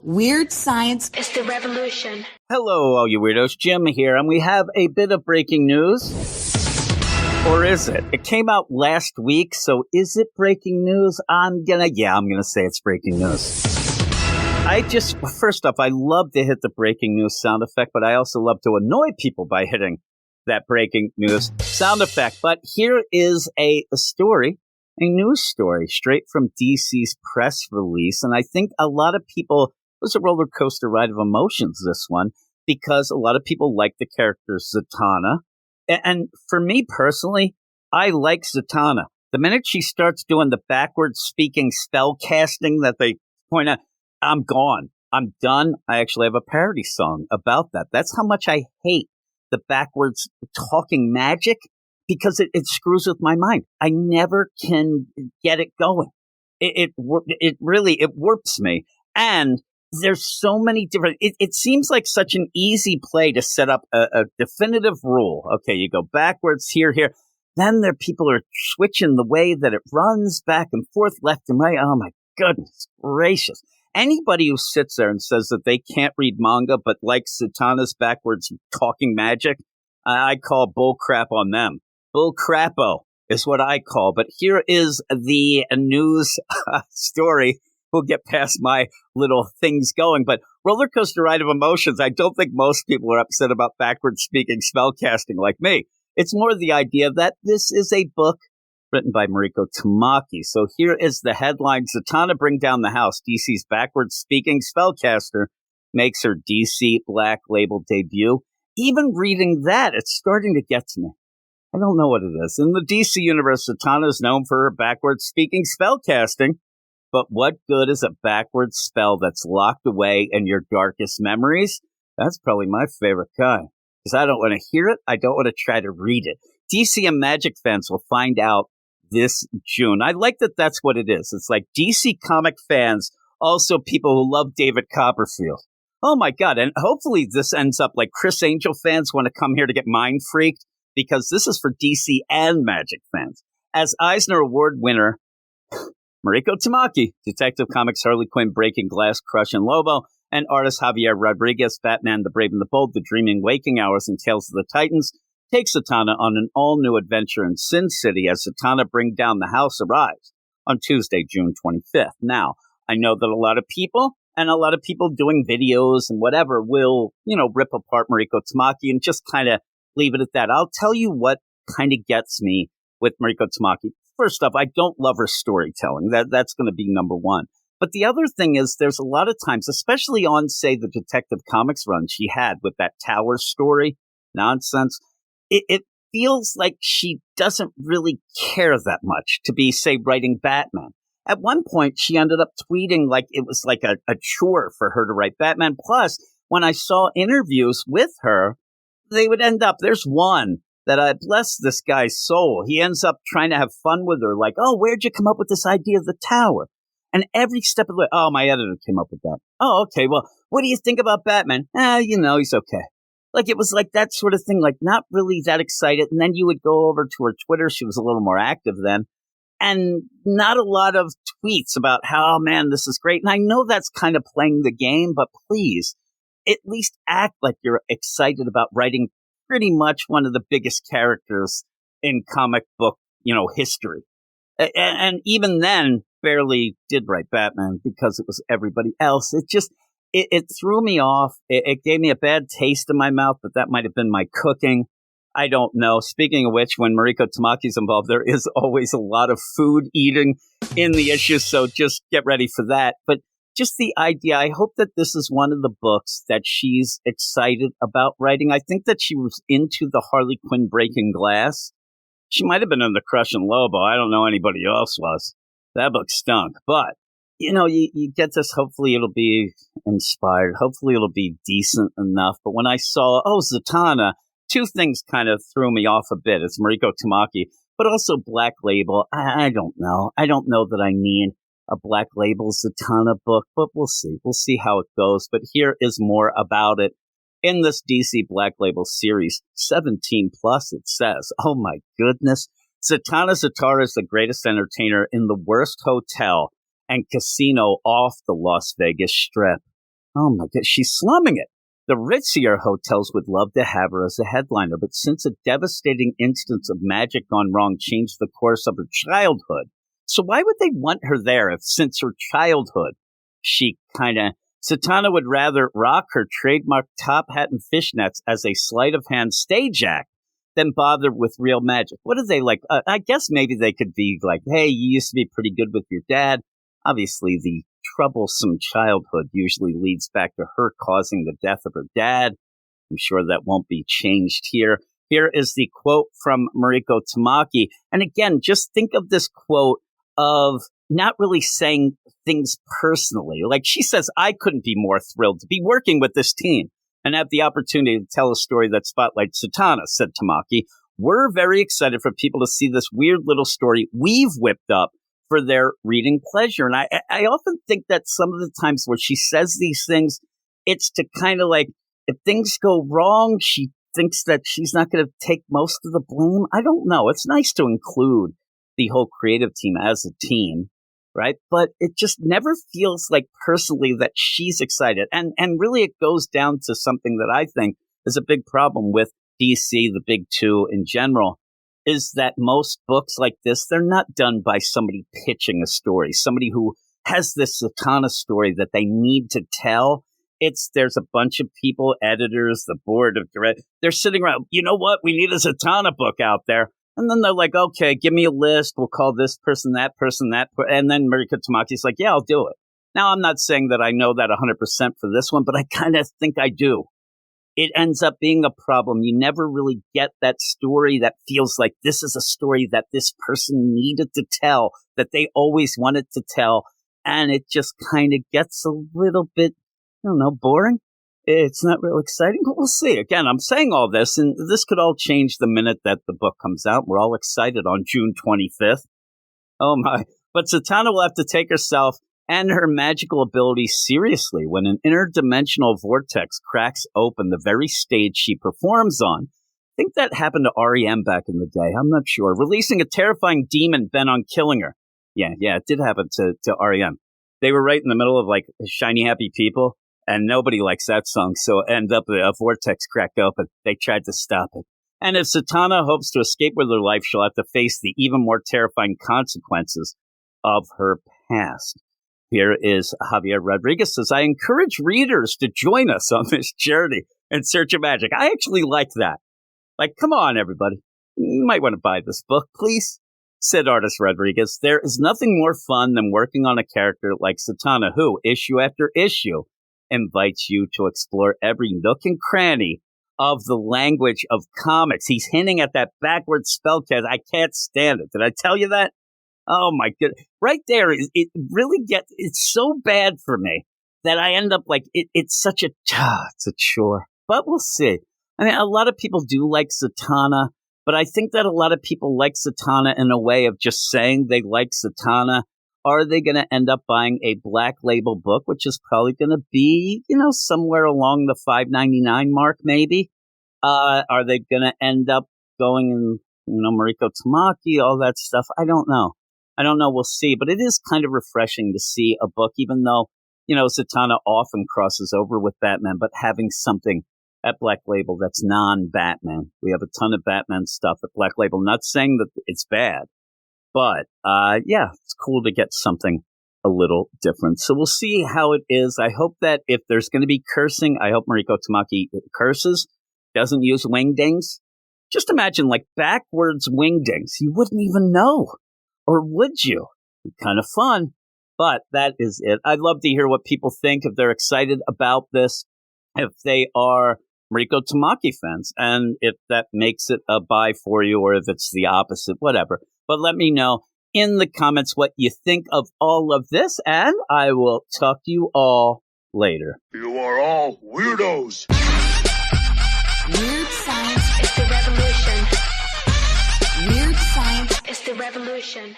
Weird science is the revolution. Hello, all you weirdos. Jim here, and we have a bit of breaking news. Or is it? It came out last week, so is it breaking news? I'm gonna say it's breaking news. First off, I love to hit the breaking news sound effect, but I also love to annoy people by hitting that breaking news sound effect. But here is a news story, straight from DC's press release, and I think a lot of people, it was a roller coaster ride of emotions, this one, because a lot of people like the character Zatanna. And for me personally, I like Zatanna. The minute she starts doing the backwards speaking spell casting that they point out, I'm gone. I'm done. I actually have a parody song about that. That's how much I hate the backwards talking magic, because it screws with my mind. I never can get it going. It really warps me. And there's so many different, it seems like such an easy play to set up a definitive rule. Okay, you go backwards here. Then people are switching the way that it runs back and forth, left and right. Oh my goodness gracious. Anybody who sits there and says that they can't read manga but likes Zatanna's backwards talking magic, I call bull crap on them. Bull crappo is what I call. But here is the news story. We'll get past my little things going, but roller coaster ride of emotions. I don't think most people are upset about backwards speaking spellcasting like me. It's more the idea that this is a book written by Mariko Tamaki. So here is the headline: Zatanna bring down the house. DC's backwards speaking spellcaster makes her DC Black Label debut. Even reading that, it's starting to get to me. I don't know what it is. In the DC universe, Zatanna is known for her backwards speaking spellcasting. But what good is a backwards spell that's locked away in your darkest memories? That's probably my favorite kind, because I don't want to hear it. I don't want to try to read it. DC and Magic fans will find out this June. I like that that's what it is. It's like DC comic fans, also people who love David Copperfield. Oh my God. And hopefully this ends up like Chris Angel fans want to come here to get mind freaked, because this is for DC and Magic fans. As Eisner Award winner Mariko Tamaki, Detective Comics Harley Quinn, Breaking Glass, Crush and Lobo, and artist Javier Rodriguez, Batman, The Brave and the Bold, The Dreaming Waking Hours, and Tales of the Titans, takes Zatanna on an all-new adventure in Sin City as Zatanna Bring Down the House arrives on Tuesday, June 25th. Now, I know that a lot of people doing videos and whatever will, rip apart Mariko Tamaki and just kind of leave it at that. I'll tell you what kind of gets me with Mariko Tamaki. First off, I don't love her storytelling. That's going to be number one. But the other thing is, there's a lot of times, especially on, say, the Detective Comics run she had with that Tower story nonsense, it feels like she doesn't really care that much to be, say, writing Batman. At one point, she ended up tweeting like it was like a chore for her to write Batman. Plus, when I saw interviews with her, they would end up, there's one that I bless this guy's soul. He ends up trying to have fun with her, like, oh, where'd you come up with this idea of the tower? And every step of the way, oh, my editor came up with that. Oh, okay, well, what do you think about Batman? He's okay. Like, it was like that sort of thing, like not really that excited. And then you would go over to her Twitter. She was a little more active then. And not a lot of tweets about how, oh, man, this is great. And I know that's kind of playing the game, but please, at least act like you're excited about writing pretty much one of the biggest characters in comic book, history. And even then, barely did write Batman because it was everybody else. It threw me off. It gave me a bad taste in my mouth, but that might have been my cooking. I don't know. Speaking of which, when Mariko Tamaki's involved, there is always a lot of food eating in the issue, so just get ready for that. But just the idea, I hope that this is one of the books that she's excited about writing. I think that she was into the Harley Quinn Breaking Glass. She might have been in the Crush and Lobo. I don't know anybody else was. That book stunk. But, you get this. Hopefully it'll be inspired. Hopefully it'll be decent enough. But when I saw, Zatanna, two things kind of threw me off a bit. It's Mariko Tamaki, but also Black Label. I don't know. I don't know that I need a Black Label Zatanna book, but we'll see. We'll see how it goes. But here is more about it. In this DC Black Label series, 17 plus, it says, oh my goodness, Zatanna Zatara is the greatest entertainer in the worst hotel and casino off the Las Vegas Strip. Oh my God, she's slumming it. The ritzier hotels would love to have her as a headliner, but since a devastating instance of magic gone wrong changed the course of her childhood, so why would they want her there if since her childhood Zatanna would rather rock her trademark top hat and fishnets as a sleight of hand stage act than bother with real magic. What are they like? I guess maybe they could be like, hey, you used to be pretty good with your dad. Obviously, the troublesome childhood usually leads back to her causing the death of her dad. I'm sure that won't be changed here. Here is the quote from Mariko Tamaki. And again, just think of this quote of not really saying things personally. Like she says, I couldn't be more thrilled to be working with this team and have the opportunity to tell a story that spotlights Zatanna, said Tamaki. We're very excited for people to see this weird little story we've whipped up for their reading pleasure. And I often think that some of the times where she says these things, it's to kind of like, if things go wrong, she thinks that she's not going to take most of the blame. I don't know. It's nice to include the whole creative team as a team, right? But it just never feels like personally that she's excited. And really it goes down to something that I think is a big problem with DC, the big two in general, is that most books like this, they're not done by somebody pitching a story, somebody who has this Zatanna story that they need to tell. There's a bunch of people, editors, the board of directors, they're sitting around, you know what, we need a Zatanna book out there. And then they're like, okay, give me a list. We'll call this person, that person, and then Mariko Tamaki's like, yeah, I'll do it. Now, I'm not saying that I know that 100% for this one, but I kind of think I do. It ends up being a problem. You never really get that story that feels like this is a story that this person needed to tell, that they always wanted to tell. And it just kind of gets a little bit, I don't know, boring. It's not real exciting, but we'll see. Again, I'm saying all this, and this could all change the minute that the book comes out. We're all excited on June 25th. Oh my. But Zatanna will have to take herself and her magical abilities seriously when an interdimensional vortex cracks open the very stage she performs on. I think that happened to R.E.M. back in the day. I'm not sure. Releasing a terrifying demon bent on killing her. Yeah, it did happen to R.E.M. They were right in the middle of like Shiny Happy People, and nobody likes that song. So end up a vortex cracked open. They tried to stop it. And if Zatanna hopes to escape with her life, she'll have to face the even more terrifying consequences of her past. Here is Javier Rodriguez says, I encourage readers to join us on this journey in search of magic. I actually like that. Like, come on, everybody. You might want to buy this book, please, said artist Rodriguez. There is nothing more fun than working on a character like Zatanna, who, issue after issue, invites you to explore every nook and cranny of the language of comics. He's hinting at that backwards spellcast. I can't stand it. Did I tell you that? Oh my goodness. Right there, it really it's so bad for me that I end up like, it's such it's a chore. But we'll see. I mean, a lot of people do like Zatanna, but I think that a lot of people like Zatanna in a way of just saying they like Zatanna. Are they going to end up buying a Black Label book, which is probably going to be, somewhere along the $5.99 mark, maybe? Are they going to end up going in, Mariko Tamaki, all that stuff? I don't know. We'll see. But it is kind of refreshing to see a book, even though, Zatanna often crosses over with Batman, but having something at Black Label that's non-Batman. We have a ton of Batman stuff at Black Label. Not saying that it's bad, but it's cool to get something a little different. So we'll see how it is. I hope that if there's going to be cursing, I hope Mariko Tamaki curses, doesn't use wingdings. Just imagine like backwards wingdings. You wouldn't even know. Or would you? Kind of fun. But that is it. I'd love to hear what people think, if they're excited about this, if they are Mariko Tamaki fans, and if that makes it a buy for you, or if it's the opposite, whatever. But let me know in the comments what you think of all of this, and I will talk to you all later. You are all weirdos. Weird science is the revolution. Weird science is the revolution.